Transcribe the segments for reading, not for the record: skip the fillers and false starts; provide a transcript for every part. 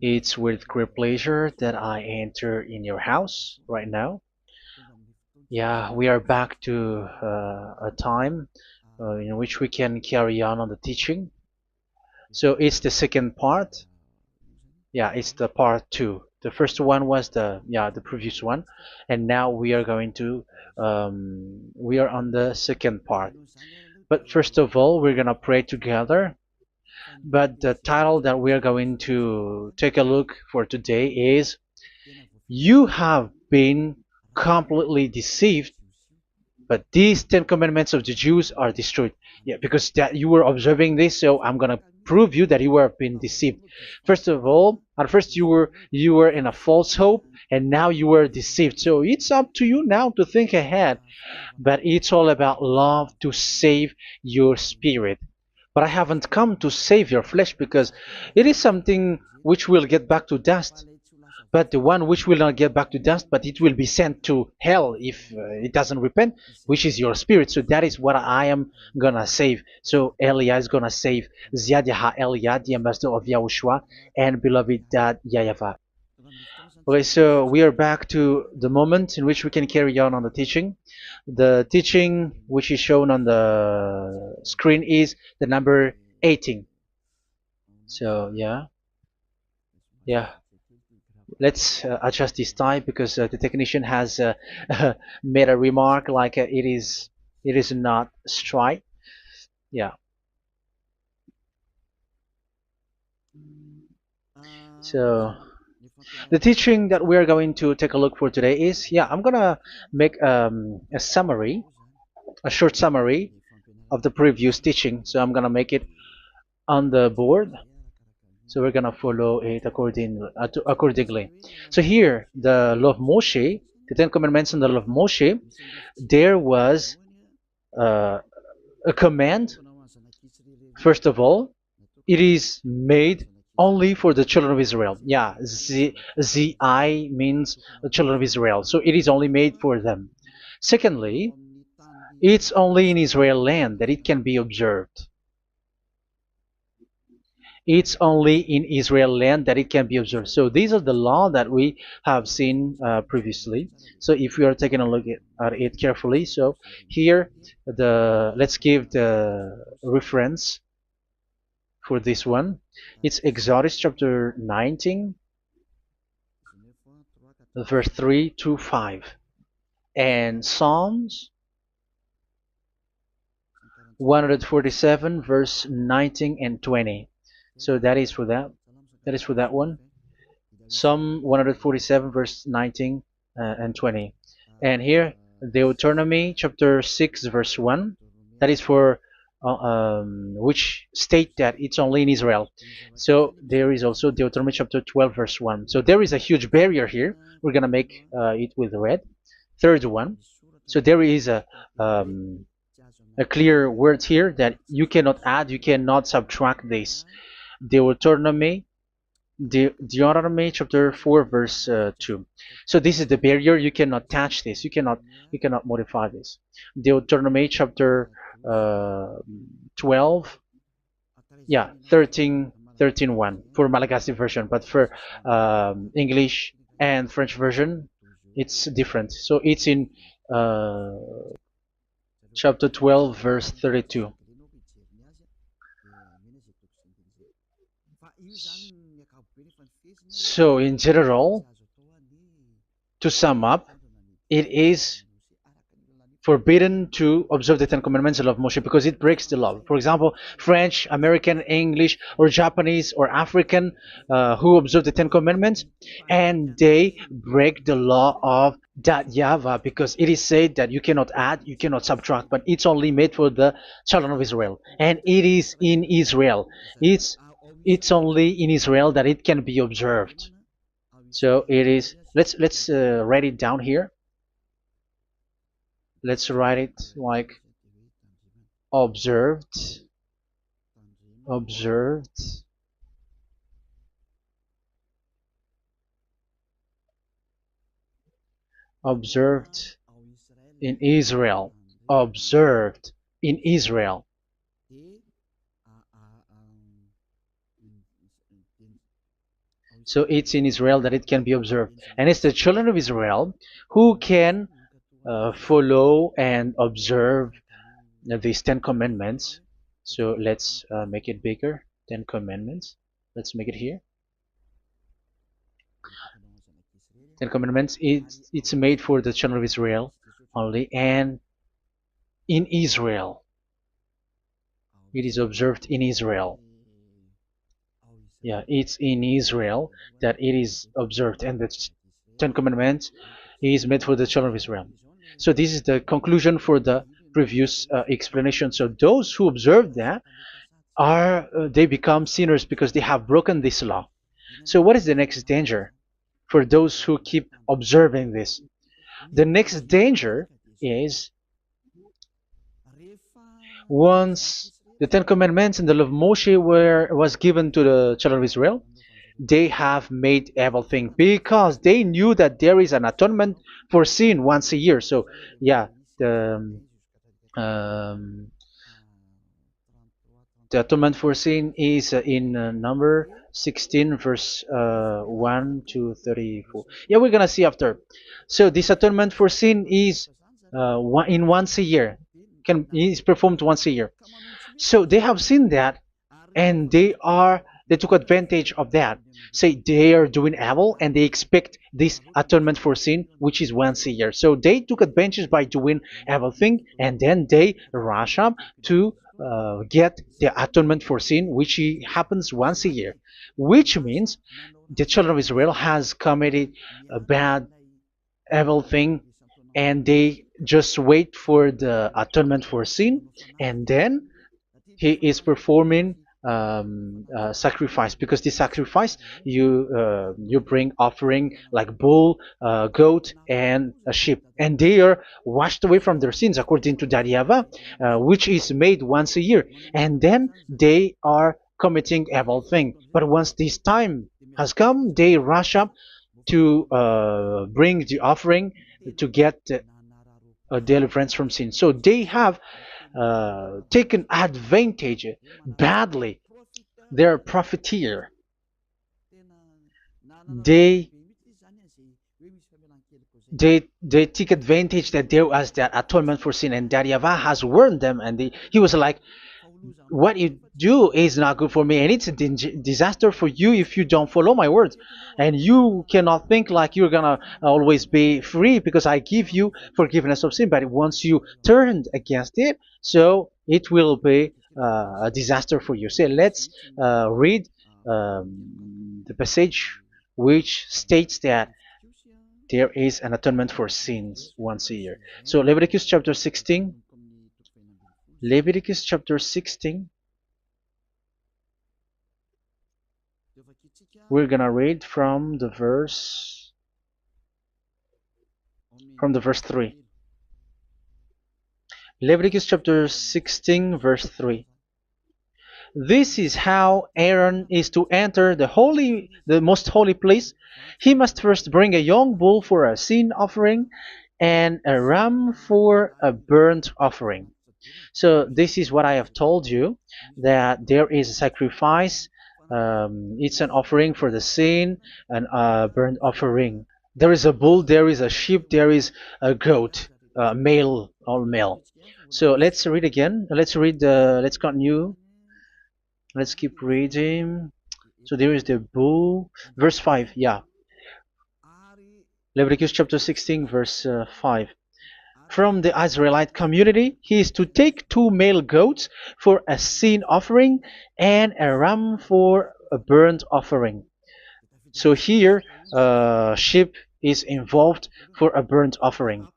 It's with great pleasure that I enter in your house right now. Yeah, we are back to a time in which we can carry on the teaching. So it's the second part. Yeah, it's the part two. The first one was the previous one, and now we are going to we are on the second part. But first of all, we're gonna pray together. But the title that we are going to take a look for today is "You have been completely deceived, but these Ten Commandments of the Jews are destroyed." Yeah, because that you were observing this, so I'm gonna prove you that you were been deceived. First of all, at first you were in a false hope, and now you were deceived. So it's up to you now to think ahead. But it's all about love to save your spirit. But I haven't come to save your flesh because it is something which will get back to dust. But the one which will not get back to dust, but it will be sent to hell if it doesn't repent, which is your spirit. So that is what I am gonna save. So Elia is gonna save Ziadiha Elia, the ambassador of Yahushua, and beloved dad YAHVAH. Okay, so we are back to the moment in which we can carry on the teaching. The teaching which is shown on the screen is the number 18. So yeah, let's adjust this time because the technician has made a remark like it is not straight. Yeah. So the teaching that we are going to take a look for today is, I'm gonna make a summary, a short summary of the previous teaching. So I'm gonna make it on the board. So we're gonna follow it accordingly. So here, the law of Moshe, the Ten Commandments and the law of Moshe, there was uh, a command. First of all, it is made only for the children of Israel. Yeah, Z-I means the children of Israel. So it is only made for them. Secondly, it's only in Israel land that it can be observed. It's only in Israel land that it can be observed. So these are the law that we have seen previously. So if we are taking a look at it carefully, so here let's give the reference for this one. It's Exodus chapter 19, verse 3 to 5, and Psalms 147, verse 19 and 20. So that is for that. That is for that one. Psalm 147, verse 19 and 20. And here, Deuteronomy chapter 6, verse 1. That is for which state that it's only in Israel. So there is also Deuteronomy chapter 12, verse 1. So there is a huge barrier here. We're going to make it with red. Third one. So there is a clear word here that you cannot add, you cannot subtract this. Deuteronomy chapter 4, verse 2. So this is the barrier. You cannot touch this. You cannot modify this. Deuteronomy chapter 12, 13, 1 for Malagasy version, but for English and French version, it's different. So it's in chapter 12, verse 32. So in general, to sum up, it is forbidden to observe the Ten Commandments of Moshe because it breaks the law. For example, French, American, English, or Japanese or African who observe the Ten Commandments and they break the law of that YAHVAH because it is said that you cannot add, you cannot subtract, but it's only made for the children of Israel, and it is in Israel. It's only in Israel that it can be observed. So it is. Let's write it down here. Let's write it like observed, observed, observed in Israel, observed in Israel. So it's in Israel that it can be observed. And it's the children of Israel who can follow and observe these 10 commandments. So let's make it bigger. 10 commandments. Let's make it here. 10 commandments. It's made for the children of Israel only, and in Israel. It is observed in Israel. Yeah, it's in Israel that it is observed, and the Ten Commandments is made for the children of Israel. So this is the conclusion for the previous explanation. So those who observe that are they become sinners because they have broken this law. So what is the next danger for those who keep observing this? The next danger is once the Ten Commandments and the law of Moshe was given to the children of Israel, they have made everything because they knew that there is an atonement for sin once a year. So yeah, um, the atonement for sin is in number 16 verse 1 to 34. Yeah, we're gonna see after. So this atonement for sin is once a year, is performed once a year. So they have seen that, and they took advantage of that. Say they are doing evil and they expect this atonement for sin, which is once a year. So they took advantage by doing evil thing, and then they rush up to get the atonement for sin, which happens once a year, which means the children of Israel has committed a bad evil thing, and they just wait for the atonement for sin, and then he is performing sacrifice, because the sacrifice you bring offering like bull, goat, and a sheep, and they are washed away from their sins according to that YAHVAH, which is made once a year, and then they are committing evil thing. But once this time has come, they rush up to bring the offering to get deliverance from sin. So they have taken advantage badly. They're profiteer. They they take advantage that there was that atonement for sin, and that YAHVAH has warned them, and he was like, what you do is not good for me, and it's a disaster for you if you don't follow my words, and you cannot think like you're gonna always be free because I give you forgiveness of sin, but once you turned against it, so it will be a disaster for you. So let's read the passage which states that there is an atonement for sins once a year. So Leviticus chapter 16. Leviticus chapter 16. We're gonna read from the verse 3. Leviticus chapter 16 verse 3. This is how Aaron is to enter the most holy place. He must first bring a young bull for a sin offering and a ram for a burnt offering. So this is what I have told you, that there is a sacrifice. It's an offering for the sin, and a burnt offering. There is a bull, there is a sheep, there is a goat, male, all male. So let's read again. Let's continue. Let's keep reading. So there is the bull, verse 5. Yeah, Leviticus chapter 16 verse 5. From the Israelite community, he is to take 2 male goats for a sin offering and a ram for a burnt offering. So here, sheep is involved for a burnt offering.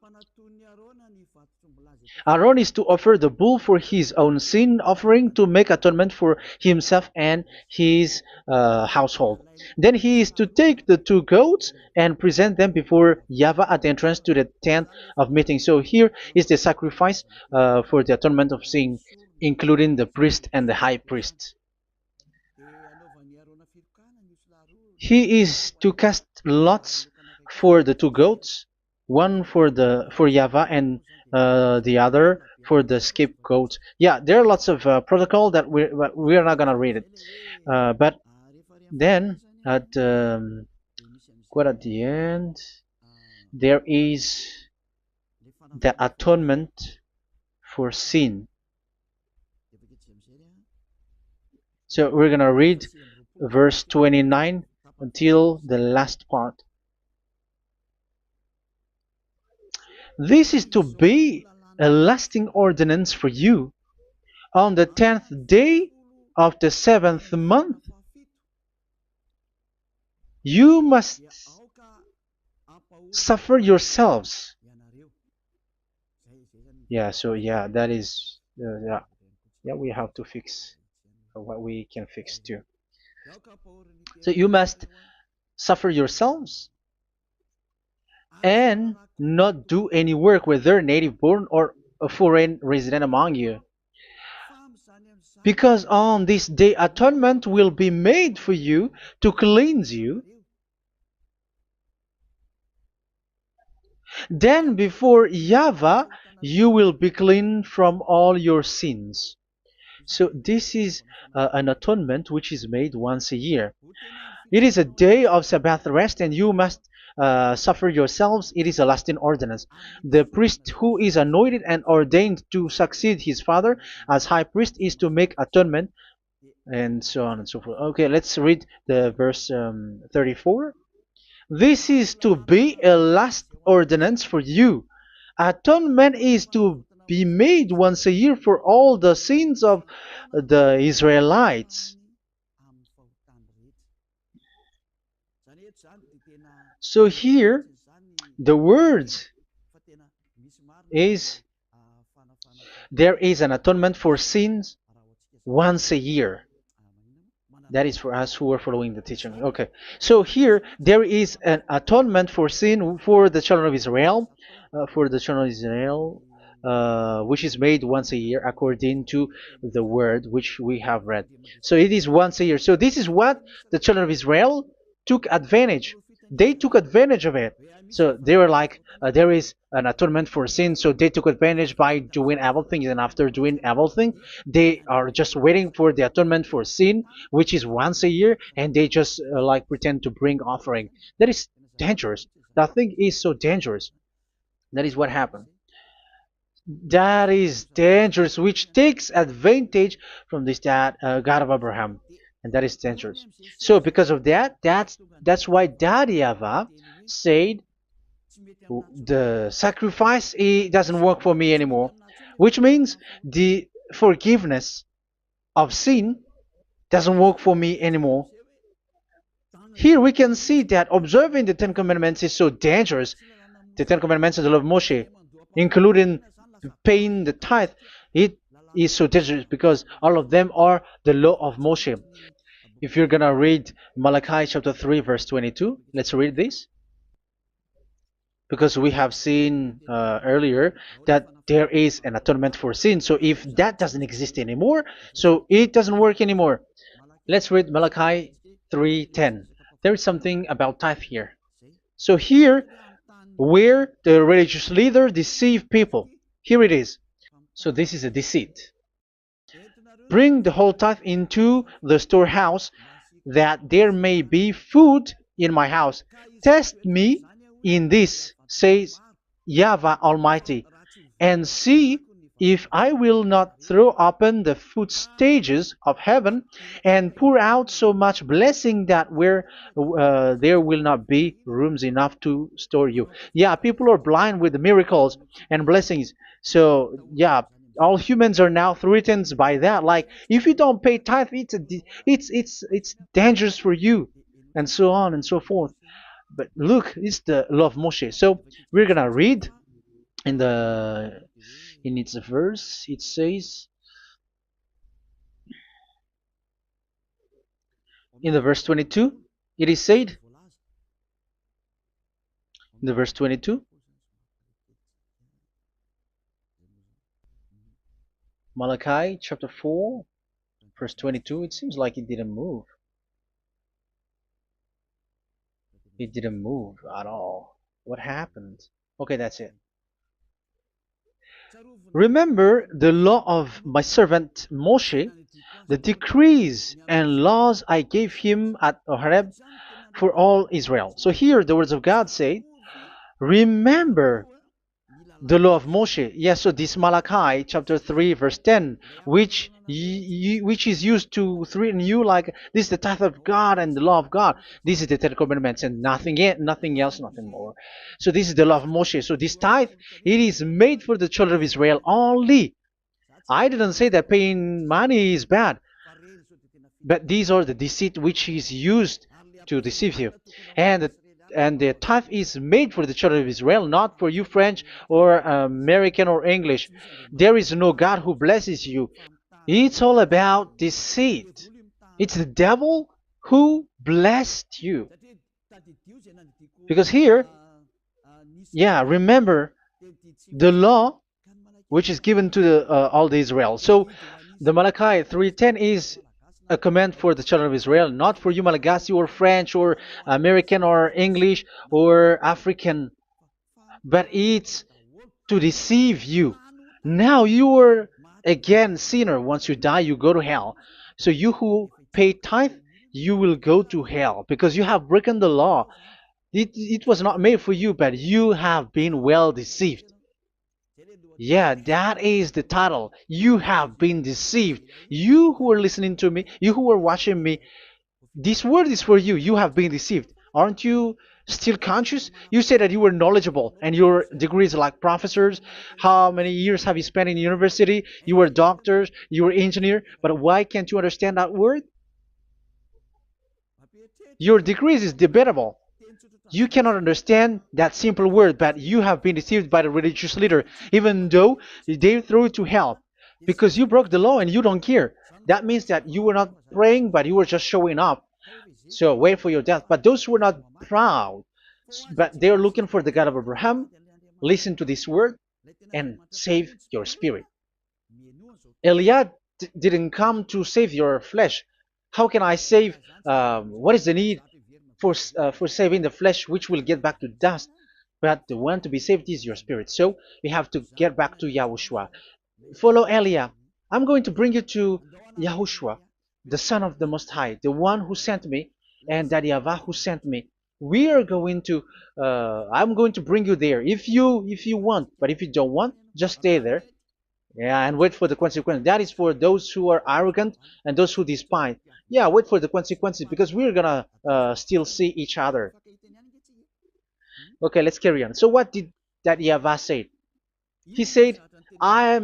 Aaron is to offer the bull for his own sin offering to make atonement for himself and his household. Then he is to take the 2 goats and present them before YAHVAH at the entrance to the tent of meeting. So here is the sacrifice for the atonement of sin, including the priest and the high priest. He is to cast lots for the 2 goats, one for YAHVAH and the other for the scapegoat. Yeah, there are lots of protocol that we are not gonna read it, but then at quite at the end, there is the atonement for sin. So we're gonna read verse 29 until the last part. This is to be a lasting ordinance for you. On the 10th day of the 7th month, you must suffer yourselves. Yeah, so yeah, that is, yeah, we have to fix what we can fix too. So you must suffer yourselves and not do any work, whether native born or a foreign resident among you. Because on this day atonement will be made for you to cleanse you. Then before YAHVAH you will be clean from all your sins. So this is an atonement which is made once a year. It is a day of Sabbath rest, and you must suffer yourselves. It is a lasting ordinance. The priest who is anointed and ordained to succeed his father as high priest is to make atonement, and so on and so forth. Okay, let's read the verse 34. This is to be a last ordinance for you. Atonement is to be made once a year for all the sins of the Israelites. So here, the words is there is an atonement for sins once a year. That is for us who are following the teaching. Okay, so here there is an atonement for sin for the children of Israel, which is made once a year according to the word which we have read. So it is once a year. So this is what the children of Israel took advantage. They took advantage of it. So they were like, there is an atonement for sin. So they took advantage by doing everything, and after doing everything, they are just waiting for the atonement for sin, which is once a year, and they just like pretend to bring offering. That is dangerous. That thing is so dangerous. That is what happened. That is dangerous, which takes advantage from this God of Abraham, and that is dangerous. So because of that, that's why Daddy Ava said the sacrifice it doesn't work for me anymore, which means the forgiveness of sin doesn't work for me anymore. Here we can see that observing the Ten Commandments is so dangerous. The Ten Commandments of the law of Moshe, including paying the tithe, it is so dangerous because all of them are the law of Moshe. If you're gonna read Malachi chapter 3 verse 22, let's read this. Because we have seen earlier that there is an atonement for sin. So if that doesn't exist anymore, so it doesn't work anymore. Let's read Malachi 3:10. There is something about tithe here. So here, where the religious leader deceive people, here it is. So this is a deceit. Bring the whole tithe into the storehouse, that there may be food in my house. Test me in this, says YAHVAH Almighty, and see if I will not throw open the food stages of heaven and pour out so much blessing that where there will not be rooms enough to store you. Yeah, people are blind with the miracles and blessings. So yeah, all humans are now threatened by that. Like if you don't pay tithe, it's dangerous for you, and so on and so forth. But look, it's the law of Moshe. So we're gonna read in the in its verse. It says in the verse 22. It is said in the verse 22. Malachi chapter 4 verse 22. It seems like it didn't move. It didn't move at all. What happened? Okay, that's it. Remember the law of my servant Moshe, the decrees and laws I gave him at Horeb for all Israel. So here the words of God say, remember the law of Moshe. Yes, so this Malachi chapter 3 verse 10, which is used to threaten you like this is the tithe of God and the law of God. This is the Ten Commandments and nothing else, nothing more. So this is the law of Moshe. So this tithe, it is made for the children of Israel only. I didn't say that paying money is bad, but these are the deceit which is used to deceive you. And the tithe is made for the children of Israel, not for you French or American or English. There is no God who blesses you. It's all about deceit. It's the devil who blessed you. Because here, yeah, remember the law which is given to all the Israel. So the Malachi 3:10 is a command for the children of Israel, not for you Malagasy or French or American or English or African, but it's to deceive you. Now you are again sinner. Once you die, you go to hell. So you who pay tithe, you will go to hell because you have broken the law. It was not made for you, but you have been well deceived. Yeah, that is the title. You have been deceived. You who are listening to me, you who are watching me, this word is for you. You have been deceived. Aren't you still conscious? You said that you were knowledgeable and your degrees like professors. How many years have you spent in university? You were doctors, you were engineer, but why can't you understand that word? Your degrees is debatable. You cannot understand that simple word, but you have been deceived by the religious leader, even though they threw you to hell because you broke the law and you don't care. That means that you were not praying, but you were just showing up. So wait for your death. But those who are not proud, but they are looking for the God of Abraham, listen to this word and save your spirit. Eliad didn't come to save your flesh. How can I save? What is the need for saving the flesh, which will get back to dust? But the one to be saved is your spirit. So we have to get back to Yahushua. Follow Elia. I'm going to bring you to Yahushua, the Son of the Most High, the one who sent me, and that YAHVAH who sent me. We are going to. I'm going to bring you there if you want, but if you don't want, just stay there. Yeah, and wait for the consequence. That is for those who are arrogant and those who despise. Yeah, wait for the consequences because we're gonna still see each other. Okay, let's carry on. So what did that YAHVAH say? He said, I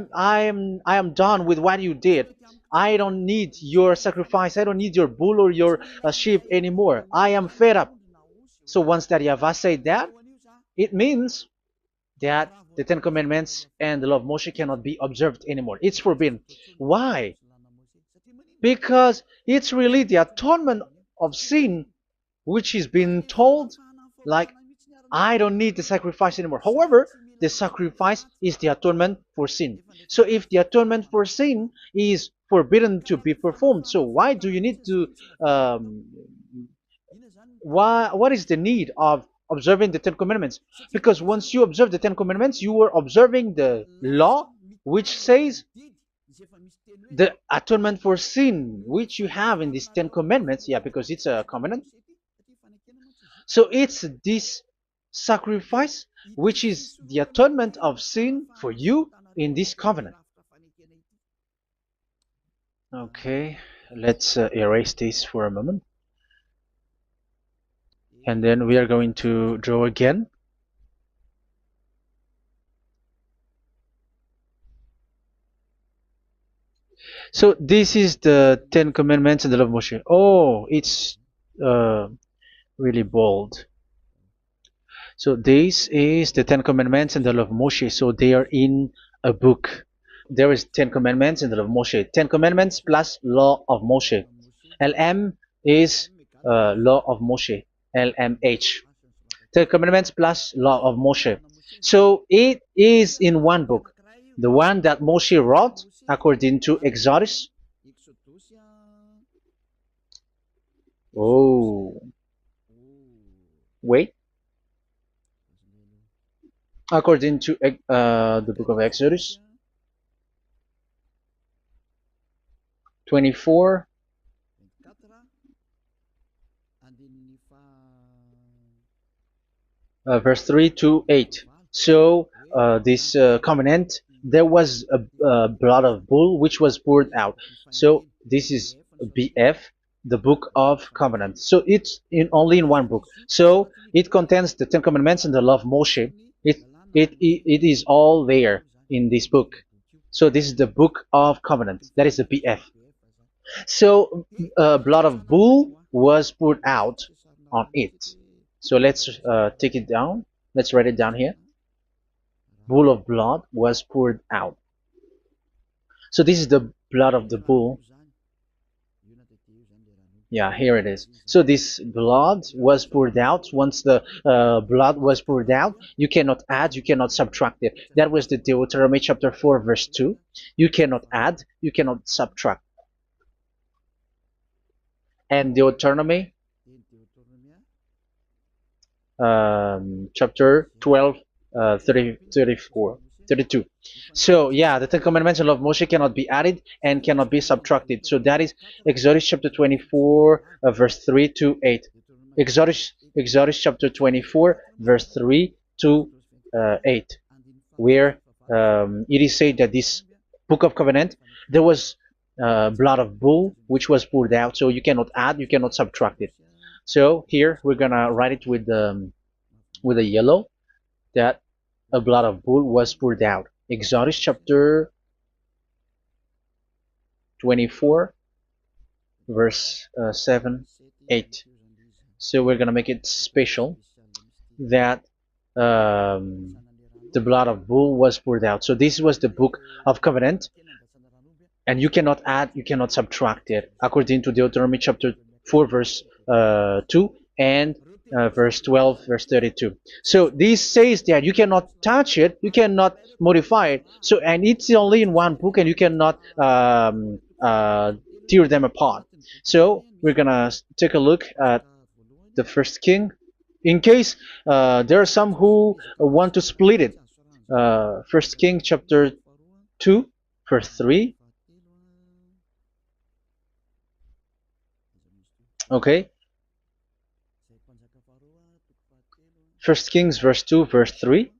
am done with what you did. I don't need your sacrifice. I don't need your bull or your sheep anymore. I am fed up. So once that YAHVAH said that, it means that the Ten Commandments and the law of Moshe cannot be observed anymore. It's forbidden. Why? Because it's really the atonement of sin which is being told, like, I don't need the sacrifice anymore. However, the sacrifice is the atonement for sin. So if the atonement for sin is forbidden to be performed, so why do you need to um, what is the need of observing the Ten Commandments? Because once you observe the Ten Commandments, you are observing the law which says the atonement for sin which you have in these Ten Commandments. Yeah, because it's a covenant. So it's this sacrifice which is the atonement of sin for you in this covenant. Okay, let's erase this for a moment. And then we are going to draw again. So this is the Ten Commandments and the law of Moshe. Oh, it's really bold. So this is the Ten Commandments and the law of Moshe. So they are in a book. There is Ten Commandments and the law of Moshe. Ten Commandments plus law of Moshe. LM is law of Moshe. LMH. Ten Commandments plus law of Moshe. So it is in one book. The one that Moshe wrote according to Exodus. Oh, wait. according to the book of Exodus 24, verse 3 to 8. So this covenant, there was a blood of bull which was poured out. So this is BF, the book of covenant. So it's only in one book. So it contains the Ten Commandments and the law of Moshe. It is all there in this book. So this is the book of covenant. That is the BF. So blood of bull was poured out on it. So let's take it down. Let's write it down here. Bull of blood was poured out. So this is the blood of the bull. Yeah, here it is. So this blood was poured out. Once the blood was poured out, you cannot add, you cannot subtract it. That was the Deuteronomy chapter 4, verse 2. You cannot add, you cannot subtract. And Deuteronomy chapter 12, 32. So yeah, the Ten Commandments and law of Moshe cannot be added and cannot be subtracted. So that is Exodus chapter 24, verse 3 to 8. Exodus chapter 24, verse 3 to 8, where it is said that this book of covenant, there was blood of bull which was poured out. So you cannot add, you cannot subtract it. So here we're gonna write it with a yellow, that a blood of bull was poured out. Exodus chapter 24, verse 7, 8. So we're gonna make it special that the blood of bull was poured out. So this was the book of covenant, and you cannot add, you cannot subtract it, according to Deuteronomy chapter 4, verse 2 and verse 12, verse 32. So this says that you cannot touch it, you cannot modify it. So, and it's only in one book, and you cannot tear them apart. So we're gonna take a look at the first king, in case there are some who want to split it. First King chapter 2, verse 3. Okay. First Kings verse 2, verse 3.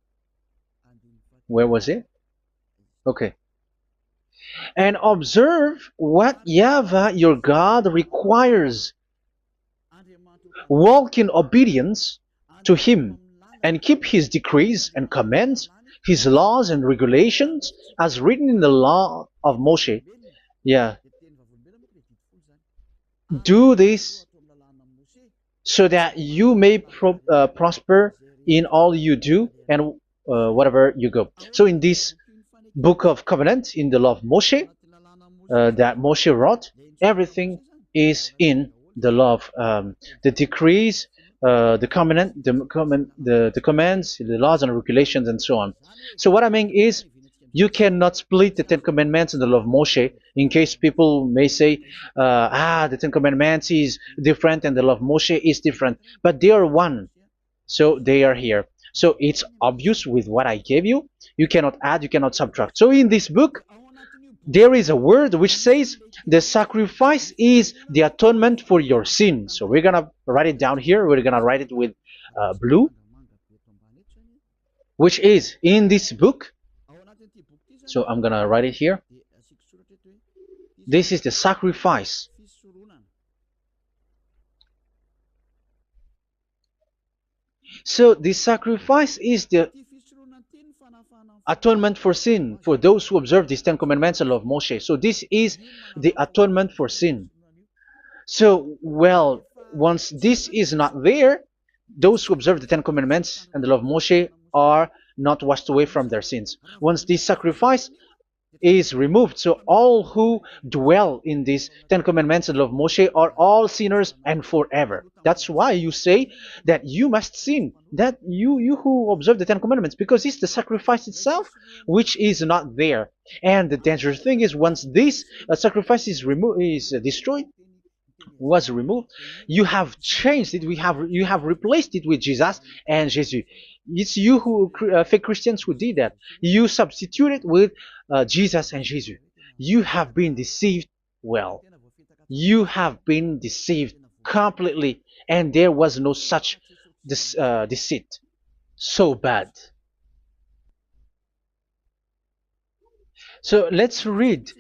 Where was it? Okay. And observe what YAHVAH your God requires. Walk in obedience to him, and keep his decrees and commands, his laws and regulations, as written in the law of Moshe. Yeah. Do this so that you may prosper in all you do and whatever you go. So in this book of covenant, in the law of Moshe, that Moshe wrote, everything is in the law of the decrees, the covenant, the commands, the laws and regulations, and so on. So what I mean is, you cannot split the Ten Commandments and the law of Moshe. In case people may say, the Ten Commandments is different and the law of Moshe is different, but they are one. So they are here. So it's obvious with what I gave you. You cannot add, you cannot subtract. So in this book, there is a word which says the sacrifice is the atonement for your sin. So we're gonna write it down here. We're gonna write it with blue, which is in this book. So I'm gonna write it here. This is the sacrifice. So the sacrifice is the atonement for sin, for those who observe these Ten Commandments and law of Moshe. So this is the atonement for sin. So, well, once this is not there, those who observe the Ten Commandments and the law of Moshe are not washed away from their sins. Once this sacrifice is removed, so all who dwell in these Ten Commandments and law of Moshe are all sinners and forever. That's why you say that you must sin, that you who observe the Ten Commandments, because it's the sacrifice itself which is not there. And the dangerous thing is, once this sacrifice is destroyed, was removed. You have changed it. You have replaced it with Jesus and Jesus. It's you who fake Christians who did that. You substituted with Jesus and Jesus. You have been deceived. Well, you have been deceived completely, and there was no such deceit. So bad. So let's read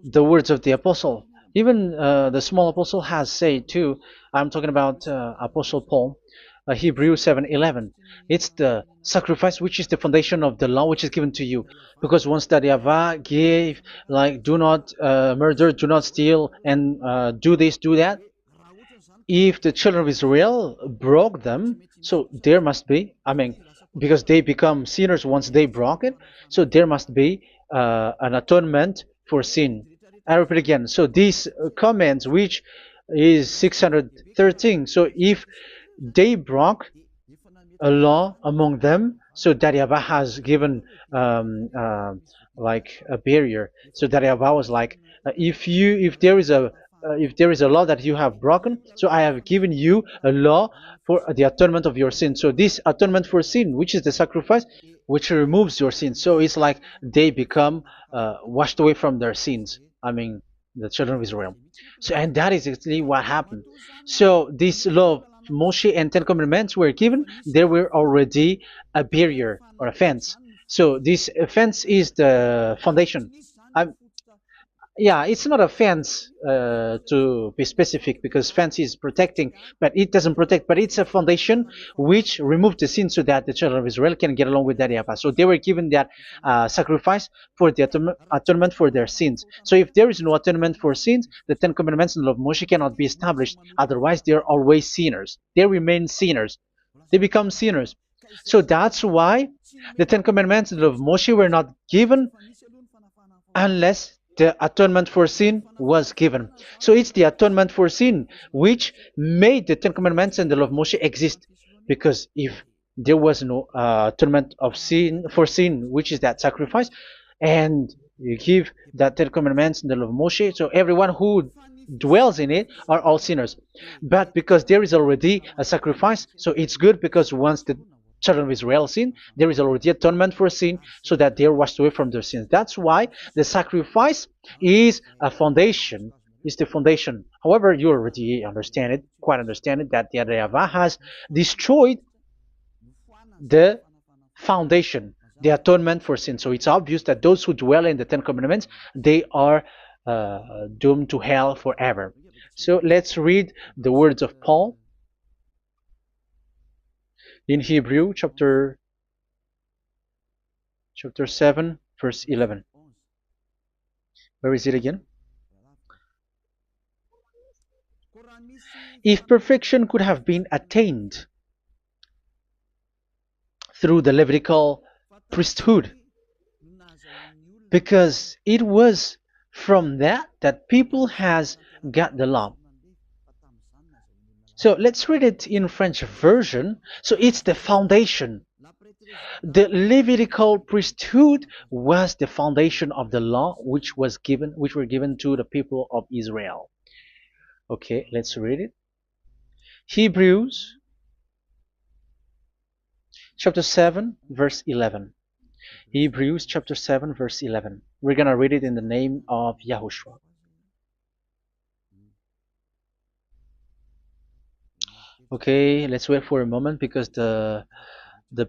the words of the apostle. Even the small apostle has said too. I'm talking about Apostle Paul, Hebrews 7:11. It's the sacrifice which is the foundation of the law which is given to you. Because once that Yahweh gave, like, do not murder, do not steal, and do this, do that, if the children of Israel broke them, so there must be, I mean, because they become sinners once they broke it, so there must be an atonement for sin. I repeat again. So these comments, which is 613, so if they broke a law among them, so that Yahweh has given like a barrier. So that Yahweh was like, if there is a law that you have broken, so I have given you a law for the atonement of your sin. So this atonement for sin, which is the sacrifice, which removes your sins. So it's like they become washed away from their sins. I mean, the children of Israel. So, and that is exactly what happened. So this law of Moshe and Ten Commandments were given. There were already a barrier or a fence. So this fence is the foundation. I'm, yeah, it's not a fence to be specific, because fence is protecting, but it doesn't protect. But it's a foundation which removed the sin so that the children of Israel can get along with that Yahweh. So they were given that sacrifice for the atonement for their sins. So if there is no atonement for sins, the Ten Commandments and the law of Moshe cannot be established. Otherwise, they are always sinners. They remain sinners. They become sinners. So that's why the Ten Commandments and the law of Moshe were not given unless the atonement for sin was given. So it's the atonement for sin which made the Ten Commandments and the law of Moshe exist. Because if there was no atonement of sin for sin, which is that sacrifice, and you give that Ten Commandments and the law of Moshe, so everyone who dwells in it are all sinners. But because there is already a sacrifice, so it's good, because once the children of Israel sin, there is already atonement for sin, so that they are washed away from their sins. That's why the sacrifice is a foundation, is the foundation. However, you already understand it, quite understand it, that the Yahweh has destroyed the foundation, the atonement for sin. So it's obvious that those who dwell in the Ten Commandments, they are doomed to hell forever. So let's read the words of Paul in Hebrew chapter 7 verse 11. Where is it again? If perfection could have been attained through the Levitical priesthood, because it was from that people has got the law. So let's read it in French version. So it's the foundation. The Levitical priesthood was the foundation of the law which were given to the people of Israel. Okay, let's read it. Hebrews chapter 7 verse 11. Hebrews chapter 7 verse 11. We're going to read it in the name of YAHOSHUAH. Okay, let's wait for a moment, because the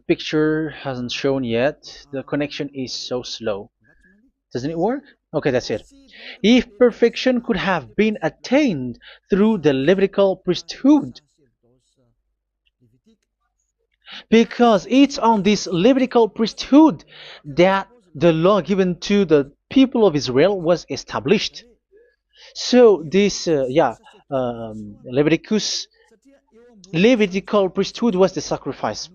picture hasn't shown yet. The connection is so slow. Doesn't it work? Okay, that's it. If perfection could have been attained through the Levitical priesthood, because it's on this Levitical priesthood that the law given to the people of Israel was established. So this, Levitical priesthood was the sacrifice,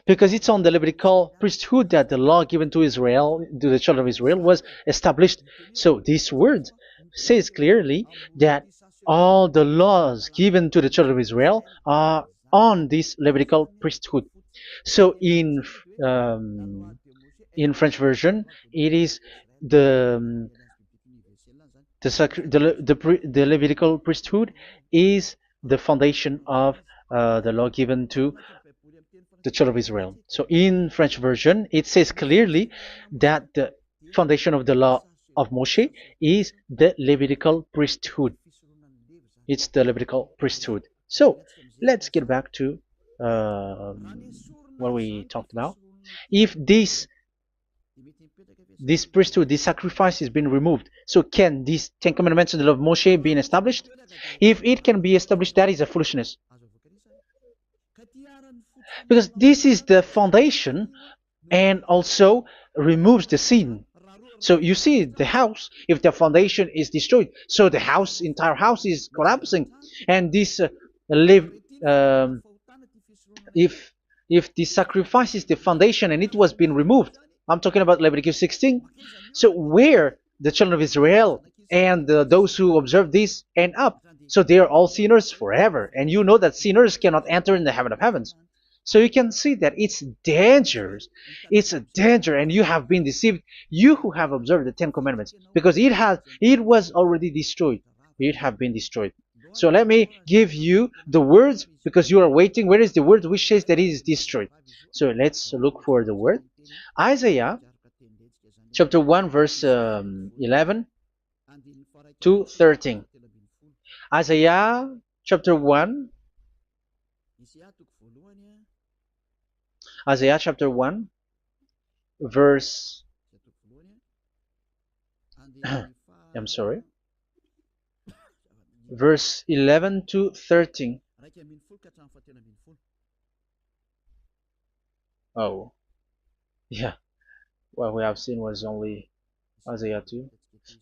because it's on the Levitical priesthood that the law given to Israel, to the children of Israel, was established. So this word says clearly that all the laws given to the children of Israel are on this Levitical priesthood. So in French version, it is the The Levitical priesthood is the foundation of the law given to the children of Israel. So in French version, it says clearly that the foundation of the law of Moshe is the Levitical priesthood. It's the Levitical priesthood. So let's get back to what we talked about. If this priesthood, this sacrifice is being removed, so can these Ten Commandments and the law of Moshe be established? If it can be established, that is a foolishness. Because this is the foundation and also removes the sin. So you see the house, if the foundation is destroyed, so the house, entire house is collapsing. And this if the sacrifice is the foundation and it was being removed, I'm talking about Leviticus 16. So where the children of Israel and those who observe this end up? So they are all sinners forever. And you know that sinners cannot enter in the heaven of heavens. So you can see that it's dangerous. It's a danger, and you have been deceived. You who have observed the Ten Commandments, because it was already destroyed. It have been destroyed. So let me give you the words, because you are waiting. Where is the word which says that it is destroyed? So let's look for the word. Isaiah chapter 1 verse 11 to 13. Isaiah chapter 1. Isaiah chapter 1 verse I'm sorry, verse 11 to 13. Oh, yeah, what we have seen was only Isaiah 2.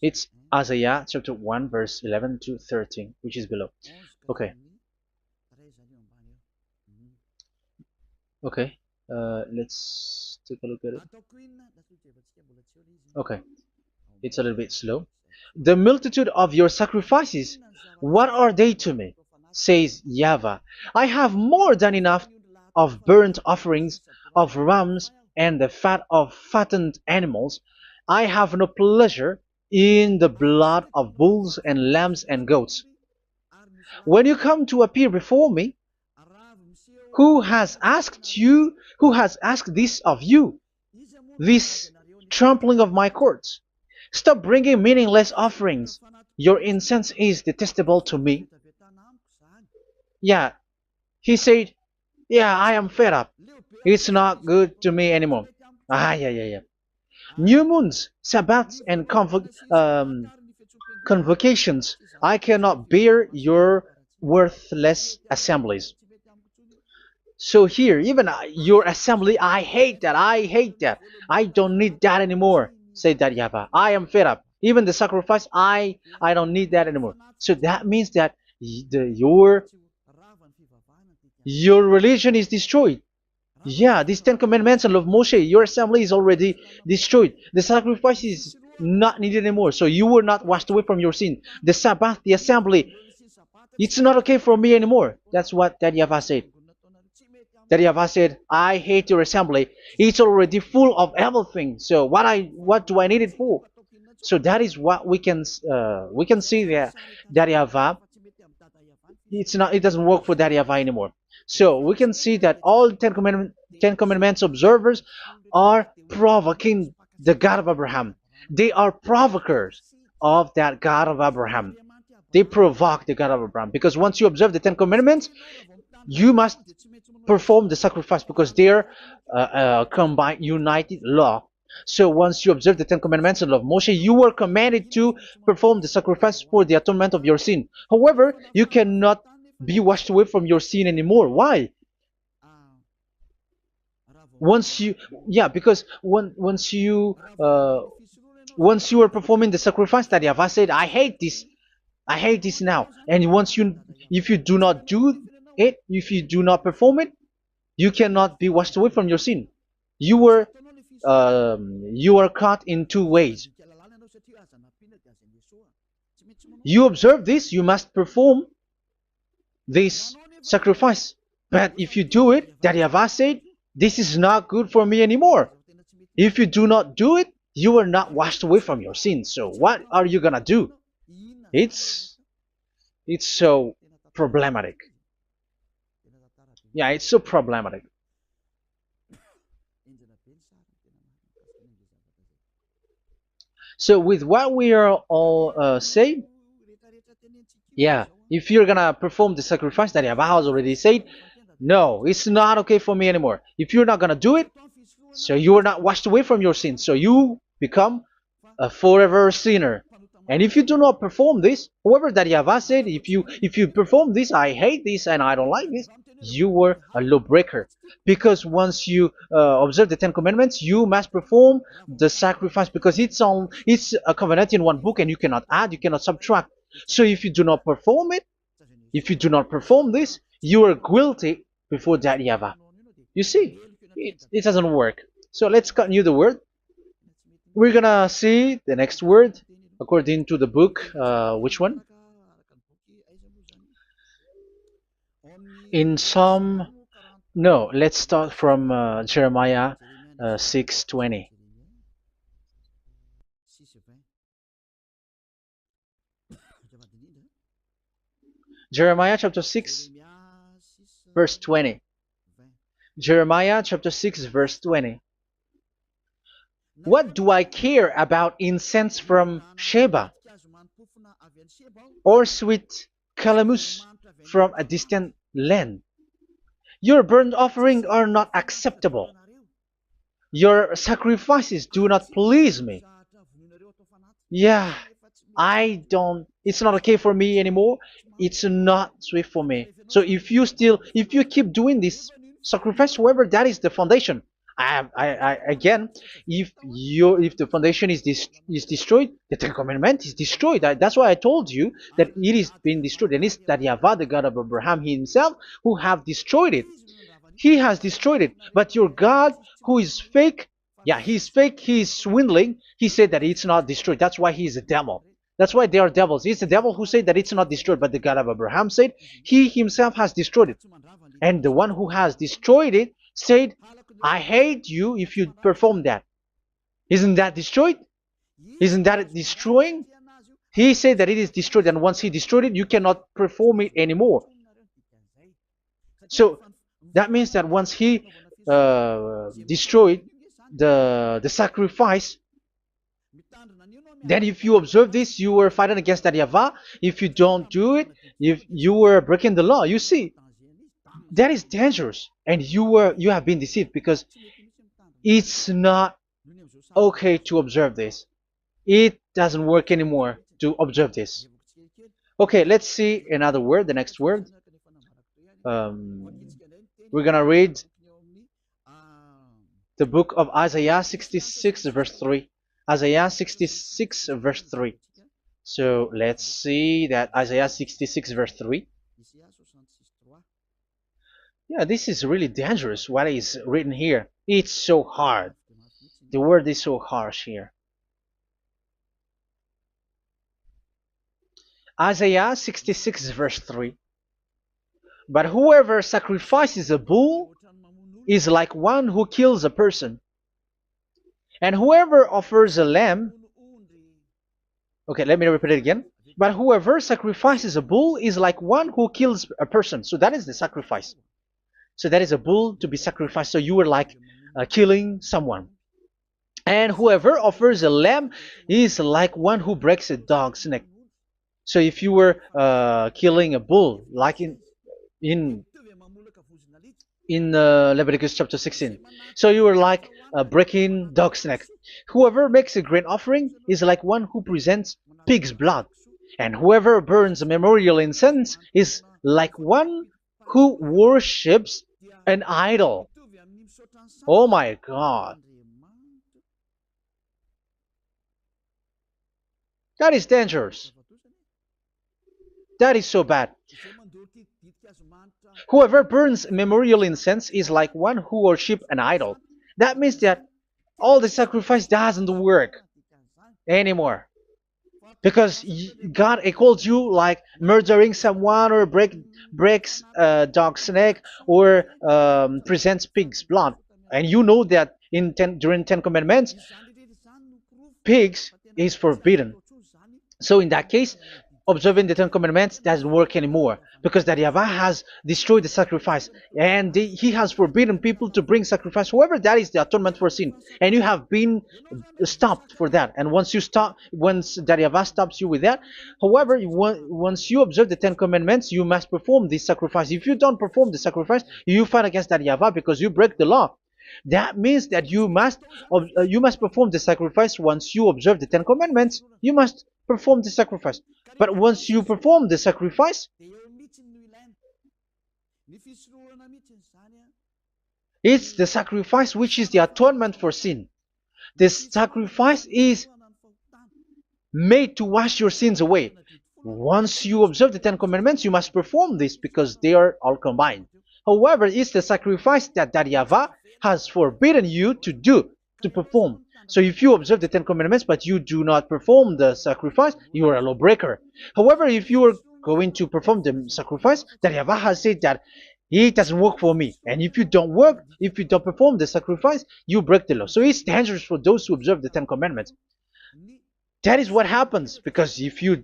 It's Isaiah chapter 1 verse 11 to 13, which is below. Okay. Okay. Let's take a look at it. Okay, it's a little bit slow. The multitude of your sacrifices, what are they to me? Says YAHVAH. I have more than enough of burnt offerings, of rams, and the fat of fattened animals. I have no pleasure in the blood of bulls and lambs and goats. When you come to appear before me, who has asked this of you, this trampling of my courts? Stop bringing meaningless offerings. Your incense is detestable to me. Yeah, he said, yeah, I am fed up. It's not good to me anymore. Yeah. New moons, Sabbaths, and convocations. I cannot bear your worthless assemblies. So here, even your assembly, I hate that. I hate that. I don't need that anymore. Say that, YAHVAH. I am fed up. Even the sacrifice, I don't need that anymore. So that means that your religion is destroyed. Yeah, these Ten Commandments and law of Moshe, your assembly is already destroyed. The sacrifice is not needed anymore. So you were not washed away from your sin. The Sabbath, the assembly, it's not okay for me anymore. That's what that YAHVAH said. That YAHVAH said, I hate your assembly. It's already full of everything. So what do I need it for? So that is what we can see there. That YAHVAH, it doesn't work for that YAHVAH anymore. So we can see that all Ten Commandments observers are provoking the God of Abraham. They are provokers of that God of Abraham. They provoke the God of Abraham, because once you observe the Ten Commandments, you must perform the sacrifice, because they are combined, united law. So once you observe the Ten Commandments and law of Moshe, you were commanded to perform the sacrifice for the atonement of your sin. However, you cannot be washed away from your sin anymore. Why? Because once you are performing the sacrifice, that YAHVAH said, I hate this now. And if you do not do it, if you do not perform it, you cannot be washed away from your sin. You are caught in two ways. You observe this, you must perform this sacrifice. But if you do it, that YAHVAH said, this is not good for me anymore. If you do not do it, you are not washed away from your sins. So what are you gonna do? It's it's so problematic. Yeah, it's so problematic. So with what we are all saying, yeah, if you're gonna perform the sacrifice that Yahweh has already said, no, it's not okay for me anymore. If you're not gonna do it, so you are not washed away from your sins, so you become a forever sinner. And if you do not perform this, whoever that Yahweh said, if you perform this, I hate this and I don't like this, you were a lawbreaker. Because once you observe the Ten Commandments, you must perform the sacrifice because it's a covenant in one book and you cannot add, you cannot subtract. So if you do not perform it, if you do not perform this, you are guilty before that Yahweh. You see, it doesn't work. So let's continue the word. We're gonna see the next word according to the book. Which one? In Psalm. No, let's start from Jeremiah 6:20. Jeremiah chapter 6, verse 20. Jeremiah chapter 6, verse 20. What do I care about incense from Sheba or sweet calamus from a distant land? Your burnt offering are not acceptable. Your sacrifices do not please me. Yeah, it's not okay for me anymore. It's not sweet for me. So if you keep doing this sacrifice, however, that is the foundation. Again, if the foundation is destroyed, the Ten Commandment is destroyed. That's why I told you that it is being destroyed, and it's that Yahweh, the God of Abraham himself, who have destroyed it. He has destroyed it. But your God, who is fake, yeah, he's fake, he's swindling. He said that it's not destroyed. That's why he is a devil. That's why they are devils. It's the devil who said that it's not destroyed, but the God of Abraham said he himself has destroyed it. And the one who has destroyed it said, I hate you if you perform that. Isn't that destroyed? Isn't that destroying? He said that it is destroyed, and once he destroyed it, you cannot perform it anymore. So that means that once he destroyed the sacrifice, then if you observe this, you were fighting against that Yahweh. If you don't do it, if you were breaking the law, you see, that is dangerous, and you have been deceived because it's not okay to observe this. It doesn't work anymore to observe this. Okay, let's see another word, the next word. We're gonna read the book of Isaiah 66 verse 3. Isaiah 66 verse 3. So let's see that Isaiah 66 verse 3. Yeah, this is really dangerous what is written here. It's so hard. The word is so harsh here. Isaiah 66 verse 3. But whoever sacrifices a bull is like one who kills a person. And whoever offers a lamb, okay, let me repeat it again. But whoever sacrifices a bull is like one who kills a person. So that is the sacrifice. So that is a bull to be sacrificed. So you were like killing someone. And whoever offers a lamb is like one who breaks a dog's neck. So if you were killing a bull, like in Leviticus chapter 16, so you were like breaking dog's neck. Whoever makes a grain offering is like one who presents pig's blood, and whoever burns a memorial incense is like one who worships an idol. Oh my God. That is dangerous. That is so bad. Whoever burns memorial incense is like one who worships an idol. That means that all the sacrifice doesn't work anymore. Because God equals you like murdering someone or breaks a dog's neck or presents pig's blood. And you know that during Ten Commandments, pigs is forbidden. So in that case, observing the Ten Commandments doesn't work anymore because that Yahweh has destroyed the sacrifice and he has forbidden people to bring sacrifice. However, that is the atonement for sin, and you have been stopped for that. And once you stop, once that Yahweh stops you with that, however, once you observe the Ten Commandments, you must perform this sacrifice. If you don't perform the sacrifice, you fight against that Yahweh because you break the law. That means that you must perform the sacrifice. Once you observe the Ten Commandments, you must perform the sacrifice. But once you perform the sacrifice, it's the sacrifice which is the atonement for sin. This sacrifice is made to wash your sins away. Once you observe the Ten Commandments, you must perform this because they are all combined. However, it's the sacrifice that Yahweh has forbidden you to do, to perform. So if you observe the Ten Commandments but you do not perform the sacrifice, you are a lawbreaker. However, if you are going to perform the sacrifice, that Yahweh has said that it doesn't work for me. And if you don't perform the sacrifice, you break the law. So it's dangerous for those who observe the Ten Commandments. That is what happens, because if you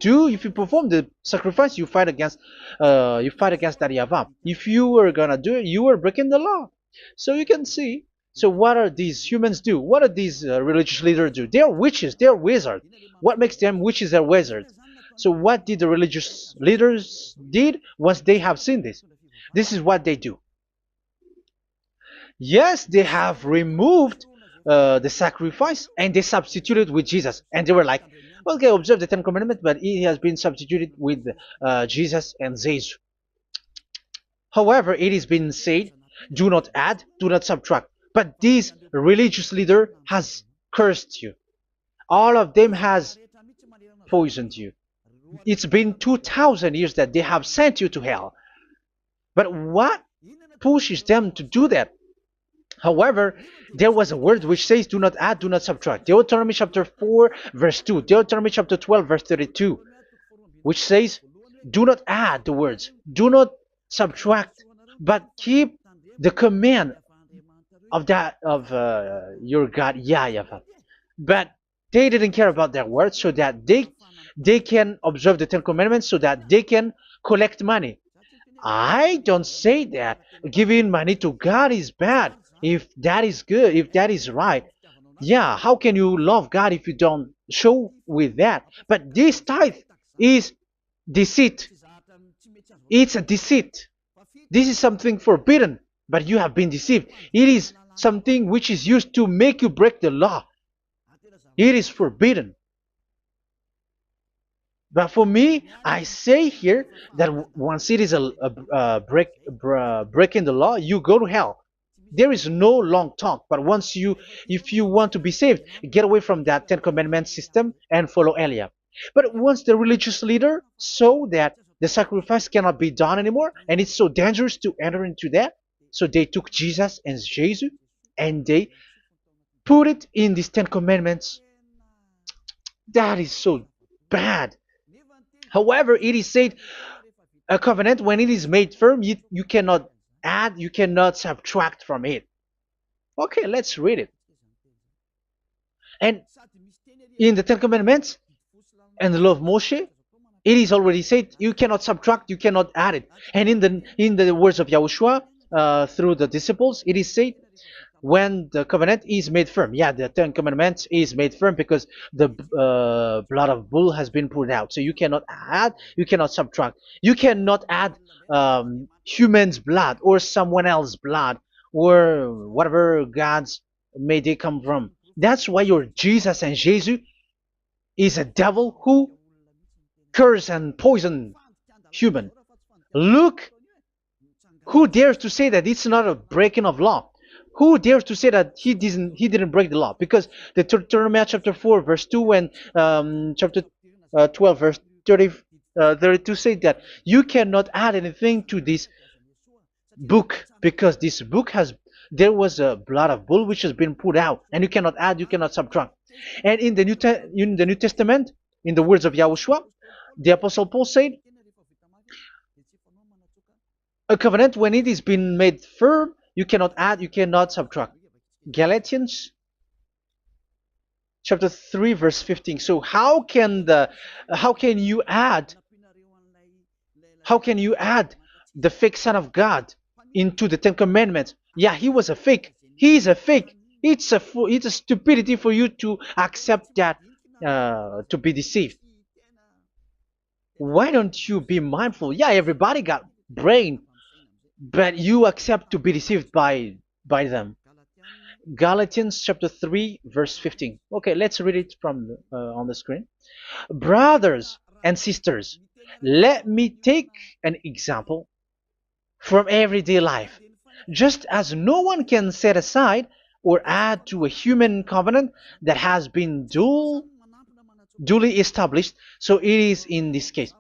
perform the sacrifice, you fight against that Yahweh. If you were gonna do it, you are breaking the law. So you can see. So what are these humans do? What are these religious leaders do? They are witches. They are wizards. What makes them witches and wizards? So what did the religious leaders did once they have seen this? This is what they do. Yes, they have removed the sacrifice and they substituted with Jesus. And they were like, okay, observe the Ten Commandments, but it has been substituted with Jesus and Jesus. However, it has been said, do not add, do not subtract. But this religious leader has cursed you. All of them has poisoned you. It's been 2,000 years that they have sent you to hell. But what pushes them to do that? However, there was a word which says, do not add, do not subtract. Deuteronomy chapter 4, verse 2. Deuteronomy chapter 12, verse 32. Which says, do not add the words. Do not subtract. But keep the command of your God, YAHVAH. But they didn't care about their words, so that they can observe the Ten Commandments, so that they can collect money. I don't say that giving money to God is bad. If that is good, if that is right, yeah, how can you love God if you don't show with that? But this tithe is deceit. It's a deceit. This is something forbidden, but you have been deceived. It is something which is used to make you break the law. It is forbidden. But for me, I say here that once it is breaking the law, you go to hell. There is no long talk. But if you want to be saved, get away from that Ten Commandments system and follow Eliab. But once the religious leader saw that the sacrifice cannot be done anymore, and it's so dangerous to enter into that, so they took Jesus and Jesus and they put it in these Ten Commandments. That is so bad. However, it is said a covenant, when it is made firm, you cannot add, you cannot subtract from it. Okay, let's read it. And in the Ten Commandments and the law of Moshe, it is already said you cannot subtract, you cannot add it. And in the words of YAHOSHUAH through the disciples, it is said when the covenant is made firm. Yeah, the Ten Commandments is made firm because the blood of bull has been poured out. So you cannot add, you cannot subtract. You cannot add human's blood or someone else's blood or whatever gods may they come from. That's why your Jesus and Jesus is a devil who curse and poison human. Look, who dares to say that it's not a breaking of law? Who dares to say that he didn't break the law? Because the Deuteronomy chapter 4 verse 2 and chapter 12 verse 32 say that you cannot add anything to this book, because this book there was a blood of bull which has been put out, and you cannot add, you cannot subtract. And in the New Testament, in the words of YAHOSHUAH, the Apostle Paul said, a covenant, when it is been made firm, you cannot add, you cannot subtract. Galatians chapter 3 verse 15. So how can you add How can you add the fake Son of God into the Ten Commandments? Yeah, he was a fake. He is a fake. It's a stupidity for you to accept that, to be deceived. Why don't you be mindful? Yeah, everybody got brain, but you accept to be deceived by them. Galatians chapter 3 verse 15. Okay, let's read it from on the screen. Brothers and sisters, let me take an example from everyday life. Just as no one can set aside or add to a human covenant that has been duly established, so it is in this case.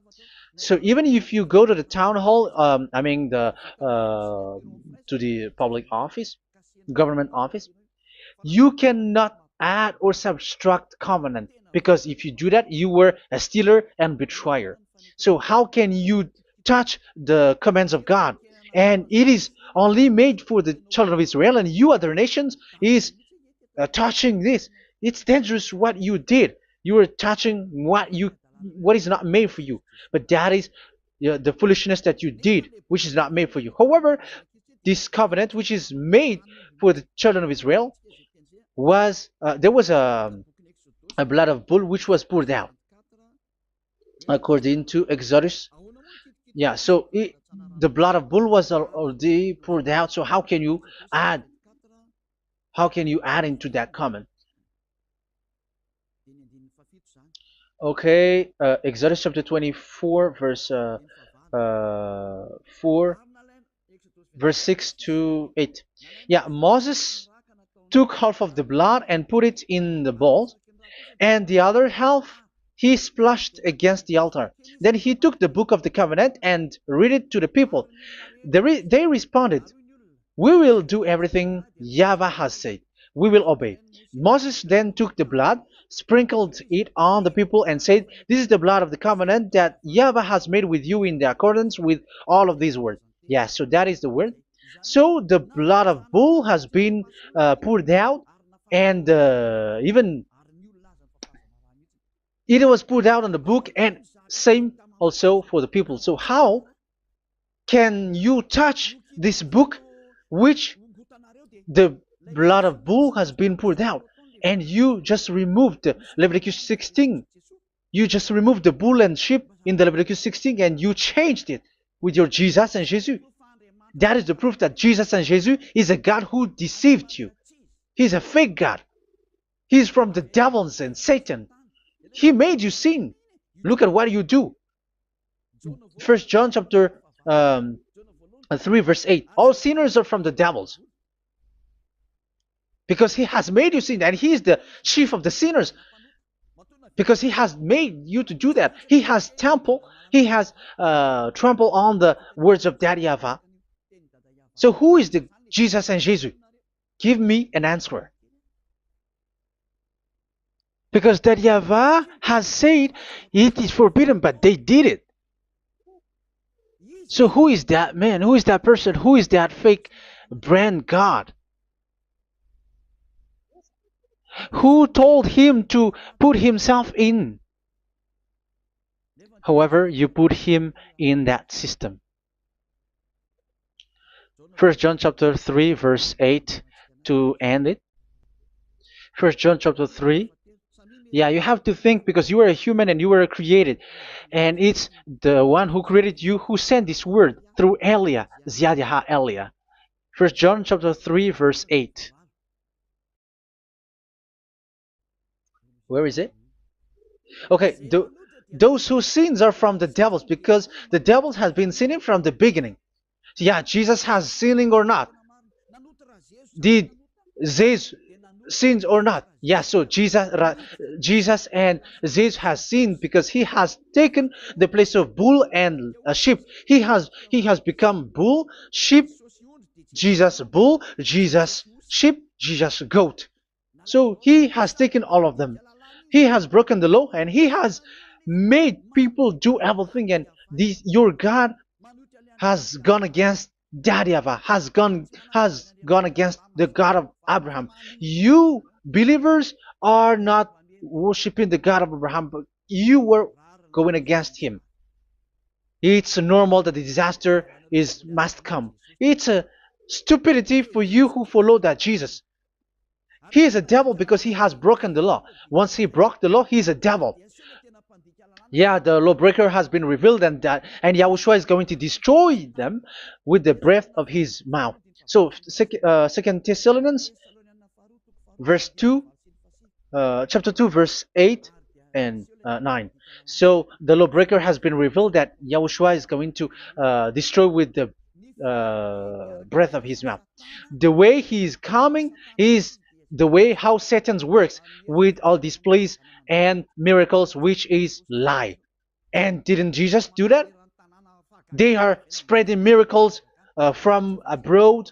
So even if you go to the town hall, I mean to the public office, government office, you cannot add or subtract covenant, because if you do that, you were a stealer and betrayer. So how can you touch the commands of God? And it is only made for the children of Israel, and you other nations is touching this. It's dangerous what you did. You are touching what is not made for you. But that is the foolishness that you did, which is not made for you. However, this covenant, which is made for the children of Israel, was there was a blood of bull which was poured out according to Exodus. Yeah, so the blood of bull was already poured out. So add how can you add into that comment? Okay, Exodus chapter 24, verse 4, verse 6 to 8. Yeah, Moses took half of the blood and put it in the bowl, and the other half he splashed against the altar. Then he took the book of the covenant and read it to the people. They responded, "We will do everything YAHVAH has said. We will obey." Moses then took the blood, sprinkled it on the people, and said, "This is the blood of the covenant that YAHVAH has made with you in the accordance with all of these words." Yeah, so that is the word. So the blood of bull has been poured out, and even it was poured out on the book, and same also for the people. So how can you touch this book which the blood of bull has been poured out, and you just removed Leviticus 16? You just removed the bull and sheep in the Leviticus 16, and you changed it with your Jesus and Jesus. That is the proof that Jesus and Jesus is a God who deceived you. He's a fake God. He's from the devils and Satan. He made you sin. Look at what you do. First John chapter 3 verse 8. All sinners are from the devils, because he has made you sin, and he is the chief of the sinners, because he has made you to do that. He has trampled on the words of Daddy Ava. So who is the Jesus and Jesus? Give me an answer. Because Daddy Ava has said it is forbidden, but they did it. So who is that man? Who is that person? Who is that fake brand God? Who told him to put himself in? However, you put him in that system. First John chapter 3 verse 8 to end it. First John chapter 3. Yeah, you have to think, because you are a human and you were created. And it's the one who created you who sent this word through Elia, Ziadiha Elia. First John chapter 3 verse 8. Where is it? Okay, those whose sins are from the devils, because the devils has been sinning from the beginning. Yeah, Jesus has sinning or not? Did Jesus sins or not? Yeah, so Jesus and Jesus has sinned, because he has taken the place of bull and a sheep. He has become bull, sheep, Jesus bull, Jesus sheep, Jesus goat. So he has taken all of them. He has broken the law, and he has made people do everything. And your God has gone against Daddy Ava, has gone against the God of Abraham. You believers are not worshiping the God of Abraham, but you were going against him. It's normal that the disaster is must come. It's a stupidity for you who follow that Jesus. He is a devil because he has broken the law. Once he broke the law, he is a devil. Yeah, the lawbreaker has been revealed, and Yahushua is going to destroy them with the breath of his mouth. So, Second Thessalonians, verse 2, chapter 2, verse 8 and 9. So the lawbreaker has been revealed that Yahushua is going to destroy with the breath of his mouth. The way he is coming is the way how Satan works with all displays and miracles, which is lie. And didn't Jesus do that? They are spreading miracles from abroad.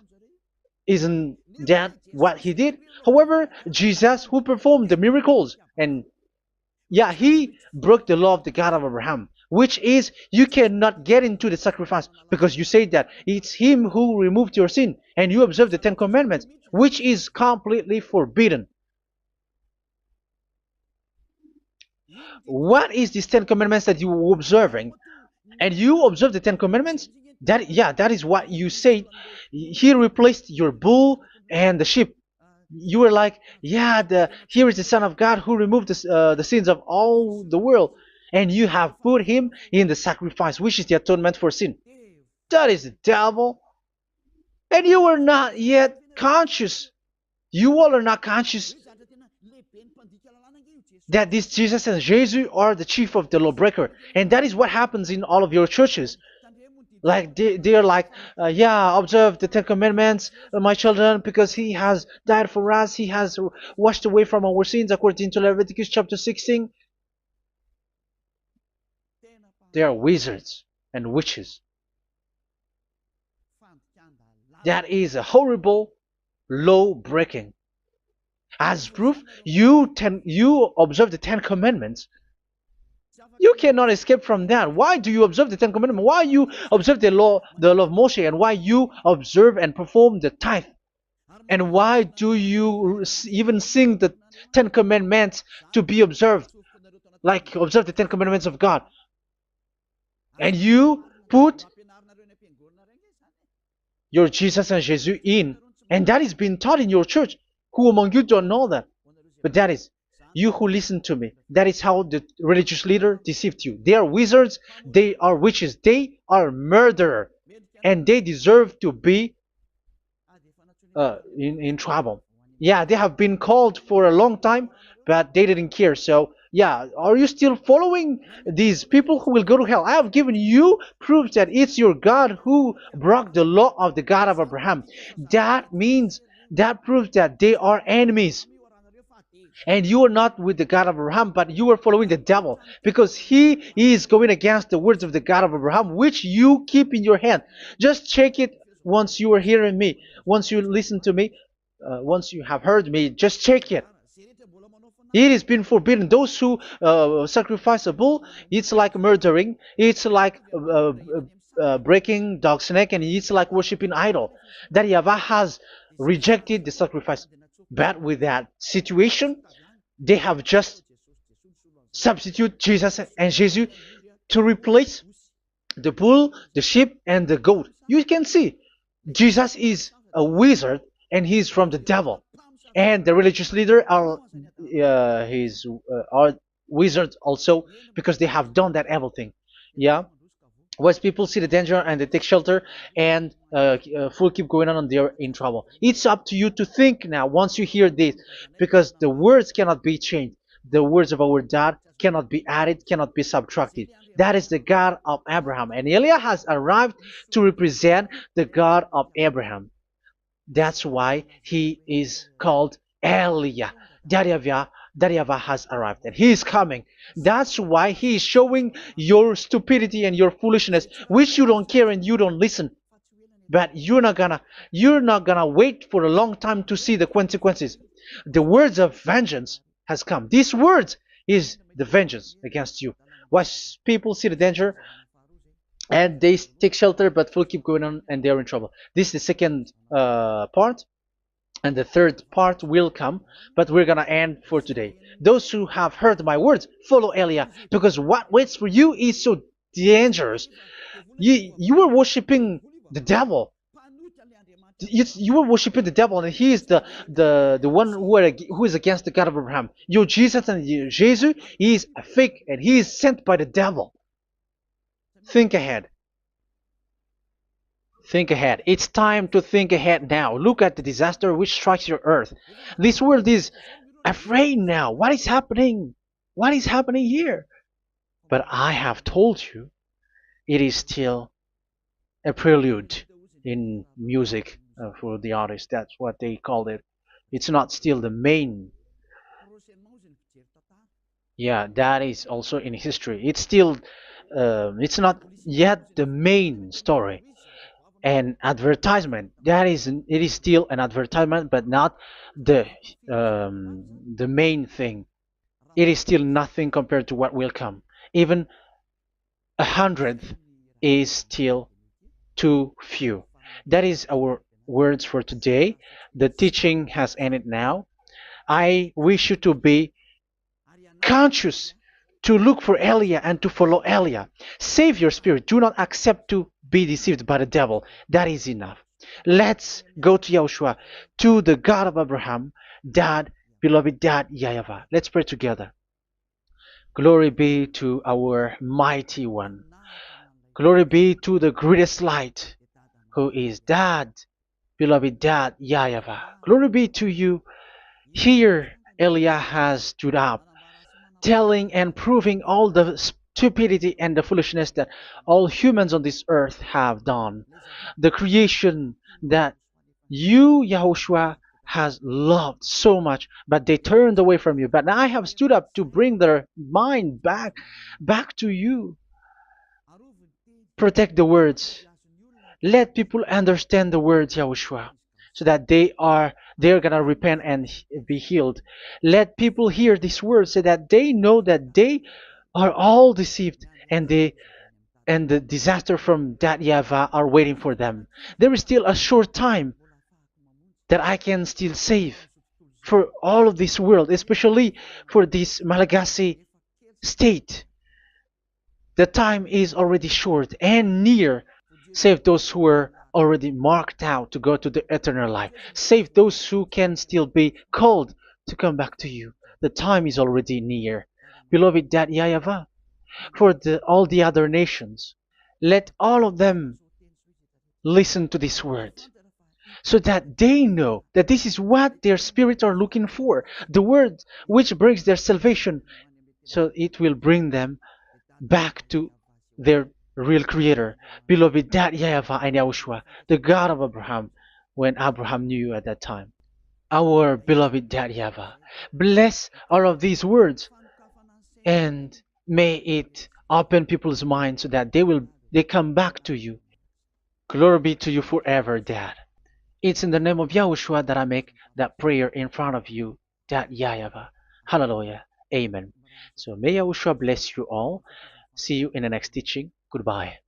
Isn't that what he did? However, Jesus, who performed the miracles, and yeah, he broke the law of the God of Abraham, which is you cannot get into the sacrifice because you say that it's him who removed your sin and you observe the Ten Commandments, which is completely forbidden. What is these Ten Commandments that you were observing? And you observe the Ten Commandments? That, yeah, that is what you said. He replaced your bull and the sheep. You were like, yeah, here is the Son of God who removed the sins of all the world, and you have put him in the sacrifice, which is the atonement for sin. That is the devil. And you are not yet conscious. You all are not conscious that this Jesus and Jesus are the chief of the lawbreaker. And that is what happens in all of your churches. Like they're like, yeah, observe the Ten Commandments, my children, because he has died for us. He has washed away from our sins according to Leviticus chapter 16. They are wizards and witches. That is a horrible law breaking. As proof, you observe the Ten Commandments. You cannot escape from that. Why do you observe the Ten Commandments? Why you observe the law of Moshe, and why you observe and perform the tithe? And why do you even sing the Ten Commandments to be observed? Like observe the Ten Commandments of God. And you put your Jesus and Jesus in. And that is being taught in your church. Who among you don't know that? But that is you who listen to me. That is how the religious leader deceived you. They are wizards. They are witches. They are murderers. And they deserve to be in trouble. Yeah, they have been called for a long time, but they didn't care. So, yeah, are you still following these people who will go to hell? I have given you proof that it's your God who broke the law of the God of Abraham. That means, that proves that they are enemies. And you are not with the God of Abraham, but you are following the devil, because he is going against the words of the God of Abraham, which you keep in your hand. Just check it once you are hearing me, once you listen to me, once you have heard me, just check it. It has been forbidden. Those who sacrifice a bull, it's like murdering, it's like breaking dog's neck, and it's like worshiping idol. That YAHVAH has rejected the sacrifice. But with that situation, they have just substitute Jesus and Jesus to replace the bull, the sheep, and the goat. You can see Jesus is a wizard and he's from the devil. And the religious leader are are wizards also, because they have done that evil thing. Yeah. Once people see the danger and they take shelter, and full keep going on and they're in trouble. It's up to you to think now once you hear this, because the words cannot be changed. The words of our God cannot be added, cannot be subtracted. That is the God of Abraham, and Eliah has arrived to represent the God of Abraham. That's why he is called Eliah. YAHVAH has arrived and he is coming. That's why he is showing your stupidity and your foolishness, which you don't care and you don't listen. But you're not gonna wait for a long time to see the consequences. The words of vengeance has come. These words is the vengeance against you. Once people see the danger and they take shelter, but will keep going on and they're in trouble. This is the second part. And the third part will come, but we're gonna end for today. Those who have heard my words, follow Eliah, because what waits for you is so dangerous. You were worshiping the devil. You were worshiping the devil, and he is the one who is against the God of Abraham. Your Jesus and your Jesus, he is a fake, and he is sent by the devil. Think ahead. Think ahead. It's time to think ahead now. Look at the disaster which strikes your earth. This world is afraid now. What is happening? What is happening here? But I have told you, it is still a prelude in music for the artist. That's what they called it. It's not still the main. Yeah, that is also in history. It's still, it's not yet the main story. And advertisement, that is, it is still an advertisement, but not the the main thing. It is still nothing compared to what will come. Even a hundredth is still too few. That is our words for today. The teaching has ended now. I wish you to be conscious, to look for Elia and to follow Elia. Save your spirit. Do not accept to be deceived by the devil. That is enough. Let's go to Yahushua, to the God of Abraham, Dad, beloved Dad, YAHVAH. Let's pray together. Glory be to our mighty one. Glory be to the greatest light, who is Dad, beloved Dad, YAHVAH. Glory be to you. Here, Elia has stood up, telling and proving all the stupidity and the foolishness that all humans on this earth have done. The creation that you, Yahushua, has loved so much, but they turned away from you. But now I have stood up to bring their mind back to you. Protect the words. Let people understand the words, Yahushua, so that they're gonna repent and be healed. Let people hear these words so that they know that they are all deceived, and the disaster from that YAHVAH are waiting for them. There is still a short time that I can still save for all of this world, especially for this Malagasy state. The time is already short and near. Save those who are already marked out to go to the eternal life. Save those who can still be called to come back to you. The time is already near. Beloved Dad YAHVAH, for all the other nations, let all of them listen to this word, so that they know that this is what their spirits are looking for. The word which brings their salvation, so it will bring them back to their real creator, beloved Dad YAHVAH and Yahushua, the God of Abraham, when Abraham knew you at that time. Our beloved Dad YAHVAH, bless all of these words, and may it open people's minds so that they come back to you. Glory be to you forever, Dad. It's in the name of Yahushua that I make that prayer in front of you, Dad YAHVAH. Hallelujah. Amen. So may Yahushua bless you all. See you in the next teaching. Goodbye.